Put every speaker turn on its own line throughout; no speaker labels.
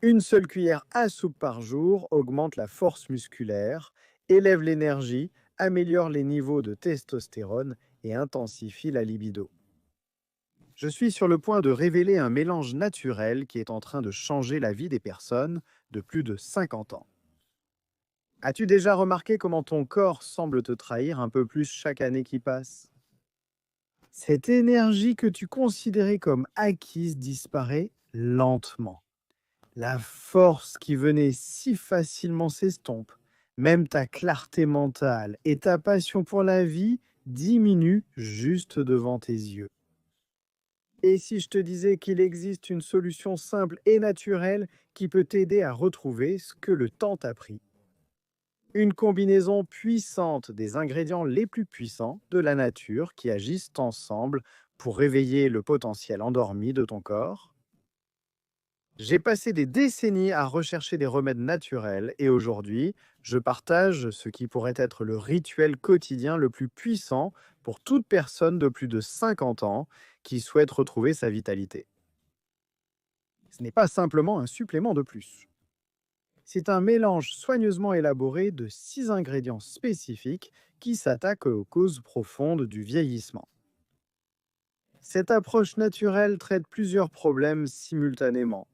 Une seule cuillère à soupe par jour augmente la force musculaire, élève l'énergie, améliore les niveaux de testostérone et intensifie la libido. Je suis sur le point de révéler un mélange naturel qui est en train de changer la vie des personnes de plus de 50 ans. As-tu déjà remarqué comment ton corps semble te trahir un peu plus chaque année qui passe? Cette énergie que tu considérais comme acquise disparaît lentement. La force qui venait si facilement s'estompe. Même ta clarté mentale et ta passion pour la vie diminuent juste devant tes yeux. Et si je te disais qu'il existe une solution simple et naturelle qui peut t'aider à retrouver ce que le temps t'a pris? Une combinaison puissante des ingrédients les plus puissants de la nature qui agissent ensemble pour réveiller le potentiel endormi de ton corps. J'ai passé des décennies à rechercher des remèdes naturels et aujourd'hui, je partage ce qui pourrait être le rituel quotidien le plus puissant pour toute personne de plus de 50 ans qui souhaite retrouver sa vitalité. Ce n'est pas simplement un supplément de plus. C'est un mélange soigneusement élaboré de 6 ingrédients spécifiques qui s'attaquent aux causes profondes du vieillissement. Cette approche naturelle traite plusieurs problèmes simultanément,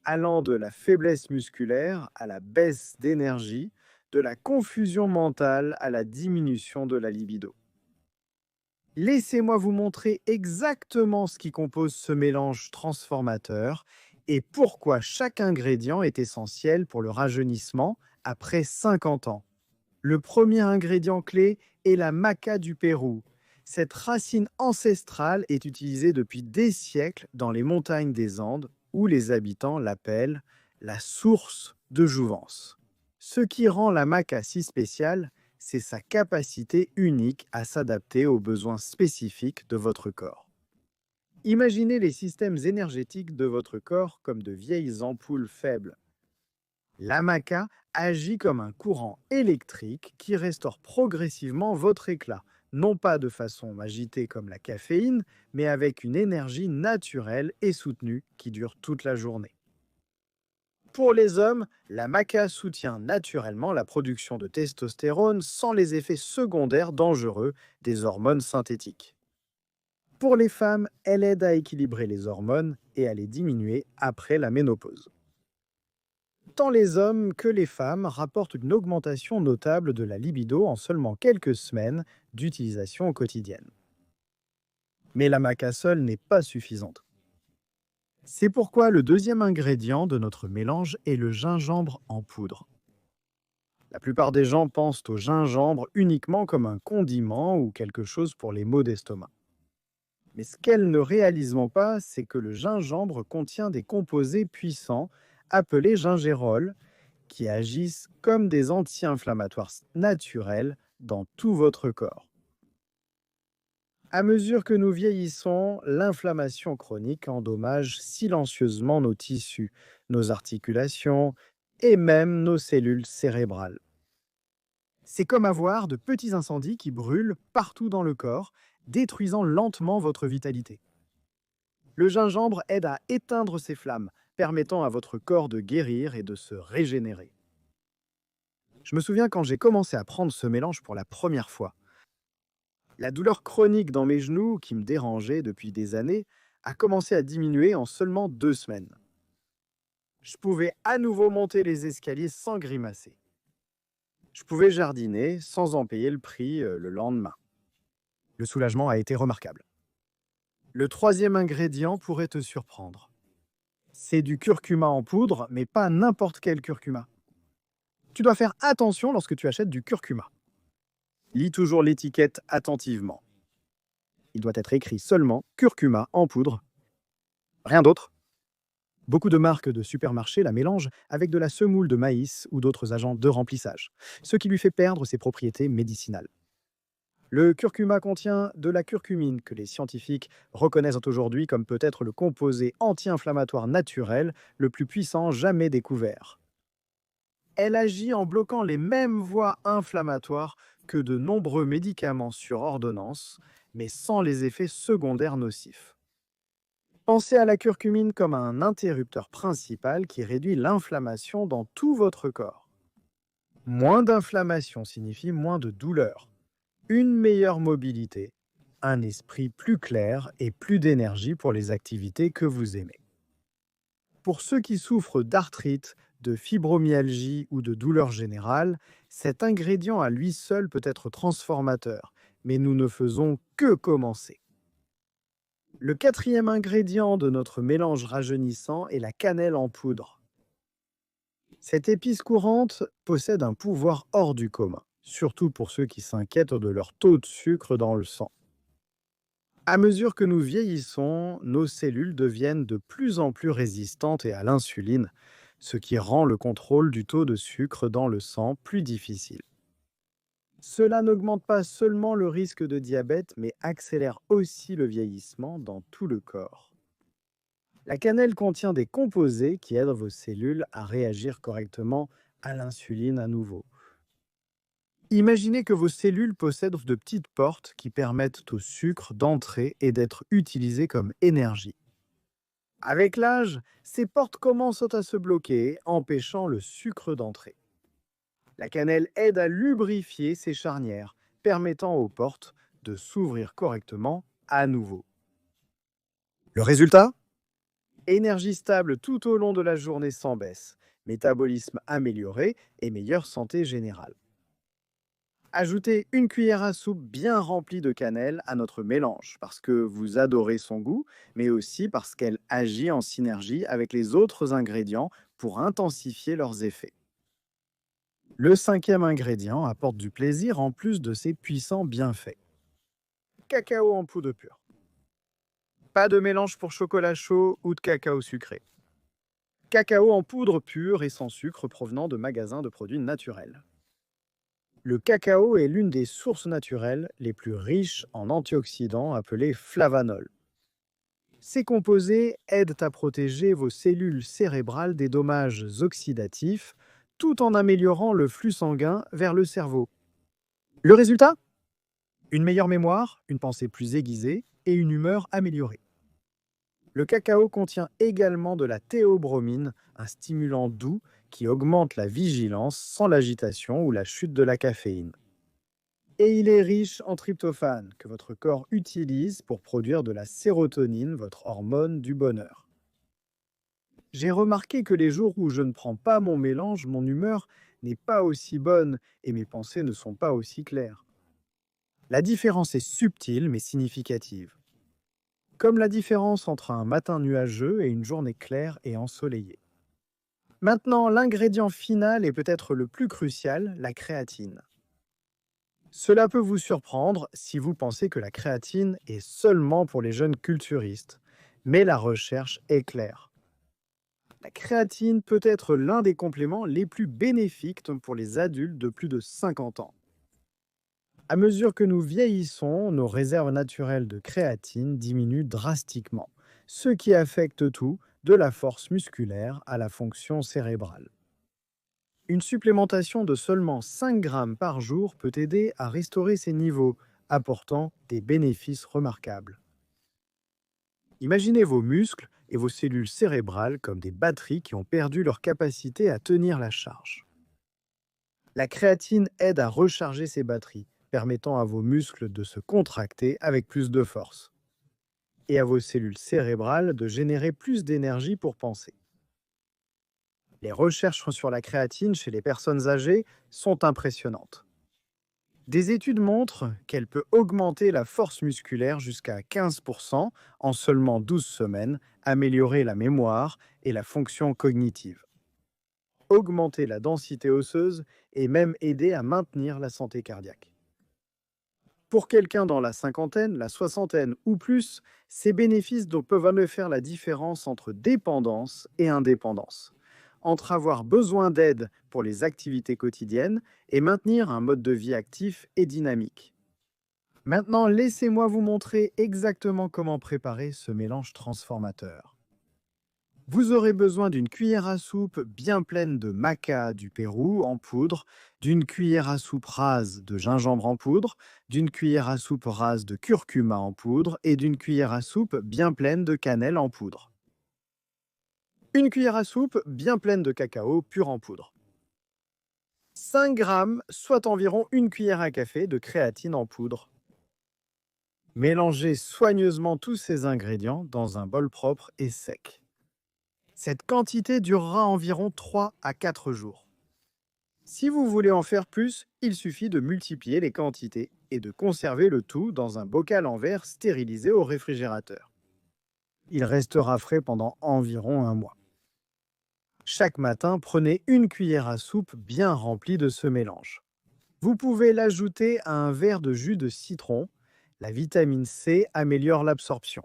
allant de la faiblesse musculaire à la baisse d'énergie, de la confusion mentale à la diminution de la libido. Laissez-moi vous montrer exactement ce qui compose ce mélange transformateur et pourquoi chaque ingrédient est essentiel pour le rajeunissement après 50 ans. Le premier ingrédient clé est la maca du Pérou. Cette racine ancestrale est utilisée depuis des siècles dans les montagnes des Andes où les habitants l'appellent la source de jouvence. Ce qui rend la maca si spéciale, c'est sa capacité unique à s'adapter aux besoins spécifiques de votre corps. Imaginez les systèmes énergétiques de votre corps comme de vieilles ampoules faibles. La maca agit comme un courant électrique qui restaure progressivement votre éclat, non pas de façon agitée comme la caféine, mais avec une énergie naturelle et soutenue qui dure toute la journée. Pour les hommes, la maca soutient naturellement la production de testostérone sans les effets secondaires dangereux des hormones synthétiques. Pour les femmes, elle aide à équilibrer les hormones et à les diminuer après la ménopause. Tant les hommes que les femmes rapportent une augmentation notable de la libido en seulement quelques semaines d'utilisation quotidienne. Mais la maca seule n'est pas suffisante. C'est pourquoi le deuxième ingrédient de notre mélange est le gingembre en poudre. La plupart des gens pensent au gingembre uniquement comme un condiment ou quelque chose pour les maux d'estomac. Mais ce qu'elles ne réalisent pas, c'est que le gingembre contient des composés puissants appelés gingérols qui agissent comme des anti-inflammatoires naturels dans tout votre corps. À mesure que nous vieillissons, l'inflammation chronique endommage silencieusement nos tissus, nos articulations et même nos cellules cérébrales. C'est comme avoir de petits incendies qui brûlent partout dans le corps, détruisant lentement votre vitalité. Le gingembre aide à éteindre ces flammes, permettant à votre corps de guérir et de se régénérer. Je me souviens quand j'ai commencé à prendre ce mélange pour la première fois. La douleur chronique dans mes genoux, qui me dérangeait depuis des années, a commencé à diminuer en seulement 2 semaines. Je pouvais à nouveau monter les escaliers sans grimacer. Je pouvais jardiner sans en payer le prix le lendemain. Le soulagement a été remarquable. Le troisième ingrédient pourrait te surprendre. C'est du curcuma en poudre, mais pas n'importe quel curcuma. Tu dois faire attention lorsque tu achètes du curcuma. Lis toujours l'étiquette attentivement. Il doit être écrit seulement curcuma en poudre, rien d'autre. Beaucoup de marques de supermarchés la mélangent avec de la semoule de maïs ou d'autres agents de remplissage, ce qui lui fait perdre ses propriétés médicinales. Le curcuma contient de la curcumine que les scientifiques reconnaissent aujourd'hui comme peut-être le composé anti-inflammatoire naturel le plus puissant jamais découvert. Elle agit en bloquant les mêmes voies inflammatoires que de nombreux médicaments sur ordonnance, mais sans les effets secondaires nocifs. Pensez à la curcumine comme un interrupteur principal qui réduit l'inflammation dans tout votre corps. Moins d'inflammation signifie moins de douleur, une meilleure mobilité, un esprit plus clair et plus d'énergie pour les activités que vous aimez. Pour ceux qui souffrent d'arthrite, de fibromyalgie ou de douleurs générales, cet ingrédient à lui seul peut être transformateur, mais nous ne faisons que commencer. Le quatrième ingrédient de notre mélange rajeunissant est la cannelle en poudre. Cette épice courante possède un pouvoir hors du commun, surtout pour ceux qui s'inquiètent de leur taux de sucre dans le sang. À mesure que nous vieillissons, nos cellules deviennent de plus en plus résistantes à l'insuline, ce qui rend le contrôle du taux de sucre dans le sang plus difficile. Cela n'augmente pas seulement le risque de diabète, mais accélère aussi le vieillissement dans tout le corps. La cannelle contient des composés qui aident vos cellules à réagir correctement à l'insuline à nouveau. Imaginez que vos cellules possèdent de petites portes qui permettent au sucre d'entrer et d'être utilisé comme énergie. Avec l'âge, ces portes commencent à se bloquer, empêchant le sucre d'entrer. La cannelle aide à lubrifier ces charnières, permettant aux portes de s'ouvrir correctement à nouveau. Le résultat ? Énergie stable tout au long de la journée sans baisse, métabolisme amélioré et meilleure santé générale. Ajoutez une cuillère à soupe bien remplie de cannelle à notre mélange, parce que vous adorez son goût, mais aussi parce qu'elle agit en synergie avec les autres ingrédients pour intensifier leurs effets. Le cinquième ingrédient apporte du plaisir en plus de ses puissants bienfaits. Cacao en poudre pure. Pas de mélange pour chocolat chaud ou de cacao sucré. Cacao en poudre pure et sans sucre provenant de magasins de produits naturels. Le cacao est l'une des sources naturelles les plus riches en antioxydants appelés flavanols. Ces composés aident à protéger vos cellules cérébrales des dommages oxydatifs tout en améliorant le flux sanguin vers le cerveau. Le résultat ? Une meilleure mémoire, une pensée plus aiguisée et une humeur améliorée. Le cacao contient également de la théobromine, un stimulant doux qui augmente la vigilance sans l'agitation ou la chute de la caféine. Et il est riche en tryptophane, que votre corps utilise pour produire de la sérotonine, votre hormone du bonheur. J'ai remarqué que les jours où je ne prends pas mon mélange, mon humeur n'est pas aussi bonne et mes pensées ne sont pas aussi claires. La différence est subtile mais significative. Comme la différence entre un matin nuageux et une journée claire et ensoleillée. Maintenant, l'ingrédient final est peut-être le plus crucial, la créatine. Cela peut vous surprendre si vous pensez que la créatine est seulement pour les jeunes culturistes, mais la recherche est claire. La créatine peut être l'un des compléments les plus bénéfiques pour les adultes de plus de 50 ans. À mesure que nous vieillissons, nos réserves naturelles de créatine diminuent drastiquement, ce qui affecte tout, de la force musculaire à la fonction cérébrale. Une supplémentation de seulement 5 grammes par jour peut aider à restaurer ces niveaux, apportant des bénéfices remarquables. Imaginez vos muscles et vos cellules cérébrales comme des batteries qui ont perdu leur capacité à tenir la charge. La créatine aide à recharger ces batteries, permettant à vos muscles de se contracter avec plus de force, et à vos cellules cérébrales de générer plus d'énergie pour penser. Les recherches sur la créatine chez les personnes âgées sont impressionnantes. Des études montrent qu'elle peut augmenter la force musculaire jusqu'à 15% en seulement 12 semaines, améliorer la mémoire et la fonction cognitive, augmenter la densité osseuse et même aider à maintenir la santé cardiaque. Pour quelqu'un dans la cinquantaine, la soixantaine ou plus, ces bénéfices peuvent faire la différence entre dépendance et indépendance, entre avoir besoin d'aide pour les activités quotidiennes et maintenir un mode de vie actif et dynamique. Maintenant, laissez-moi vous montrer exactement comment préparer ce mélange transformateur. Vous aurez besoin d'une cuillère à soupe bien pleine de maca du Pérou en poudre, d'une cuillère à soupe rase de gingembre en poudre, d'une cuillère à soupe rase de curcuma en poudre et d'une cuillère à soupe bien pleine de cannelle en poudre. Une cuillère à soupe bien pleine de cacao pur en poudre. 5 grammes, soit environ une cuillère à café de créatine en poudre. Mélangez soigneusement tous ces ingrédients dans un bol propre et sec. Cette quantité durera environ 3 à 4 jours. Si vous voulez en faire plus, il suffit de multiplier les quantités et de conserver le tout dans un bocal en verre stérilisé au réfrigérateur. Il restera frais pendant environ un mois. Chaque matin, prenez une cuillère à soupe bien remplie de ce mélange. Vous pouvez l'ajouter à un verre de jus de citron. La vitamine C améliore l'absorption.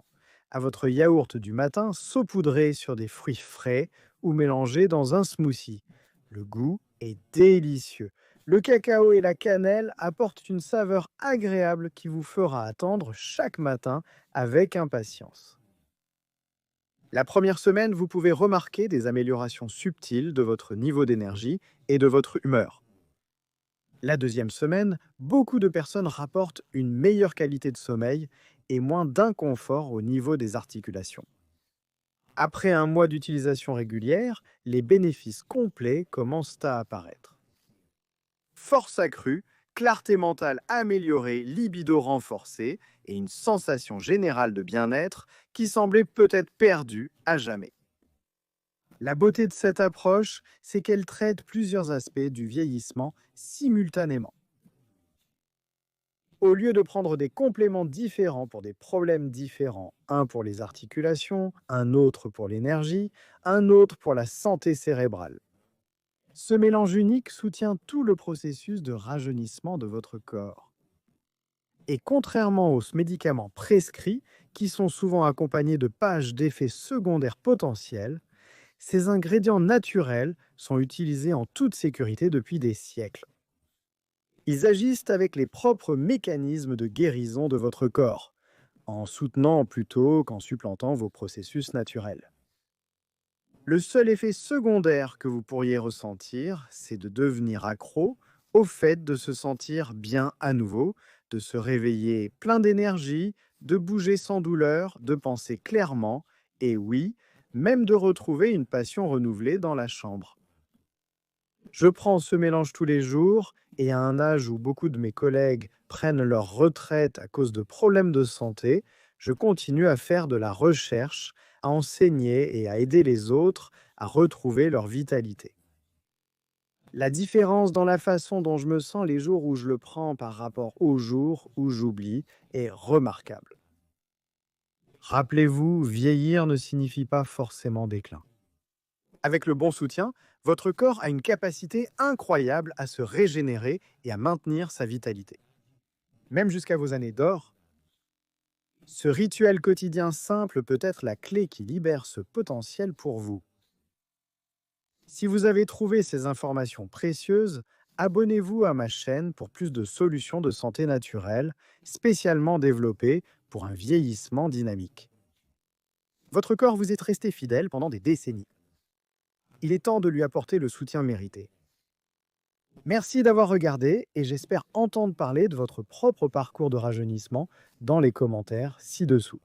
À votre yaourt du matin, saupoudrez sur des fruits frais ou mélangez dans un smoothie. Le goût est délicieux. Le cacao et la cannelle apportent une saveur agréable qui vous fera attendre chaque matin avec impatience. La première semaine, vous pouvez remarquer des améliorations subtiles de votre niveau d'énergie et de votre humeur. La deuxième semaine, beaucoup de personnes rapportent une meilleure qualité de sommeil et moins d'inconfort au niveau des articulations. Après un mois d'utilisation régulière, les bénéfices complets commencent à apparaître. Force accrue, clarté mentale améliorée, libido renforcée et une sensation générale de bien-être qui semblait peut-être perdue à jamais. La beauté de cette approche, c'est qu'elle traite plusieurs aspects du vieillissement simultanément. Au lieu de prendre des compléments différents pour des problèmes différents, un pour les articulations, un autre pour l'énergie, un autre pour la santé cérébrale. Ce mélange unique soutient tout le processus de rajeunissement de votre corps. Et contrairement aux médicaments prescrits, qui sont souvent accompagnés de pages d'effets secondaires potentiels, ces ingrédients naturels sont utilisés en toute sécurité depuis des siècles. Ils agissent avec les propres mécanismes de guérison de votre corps, en soutenant plutôt qu'en supplantant vos processus naturels. Le seul effet secondaire que vous pourriez ressentir, c'est de devenir accro au fait de se sentir bien à nouveau, de se réveiller plein d'énergie, de bouger sans douleur, de penser clairement, et oui, même de retrouver une passion renouvelée dans la chambre. Je prends ce mélange tous les jours et à un âge où beaucoup de mes collègues prennent leur retraite à cause de problèmes de santé, je continue à faire de la recherche, à enseigner et à aider les autres à retrouver leur vitalité. La différence dans la façon dont je me sens les jours où je le prends par rapport aux jours où j'oublie est remarquable. Rappelez-vous, vieillir ne signifie pas forcément déclin. Avec le bon soutien, votre corps a une capacité incroyable à se régénérer et à maintenir sa vitalité. Même jusqu'à vos années d'or, ce rituel quotidien simple peut être la clé qui libère ce potentiel pour vous. Si vous avez trouvé ces informations précieuses, abonnez-vous à ma chaîne pour plus de solutions de santé naturelle, spécialement développées pour un vieillissement dynamique. Votre corps vous est resté fidèle pendant des décennies. Il est temps de lui apporter le soutien mérité. Merci d'avoir regardé et j'espère entendre parler de votre propre parcours de rajeunissement dans les commentaires ci-dessous.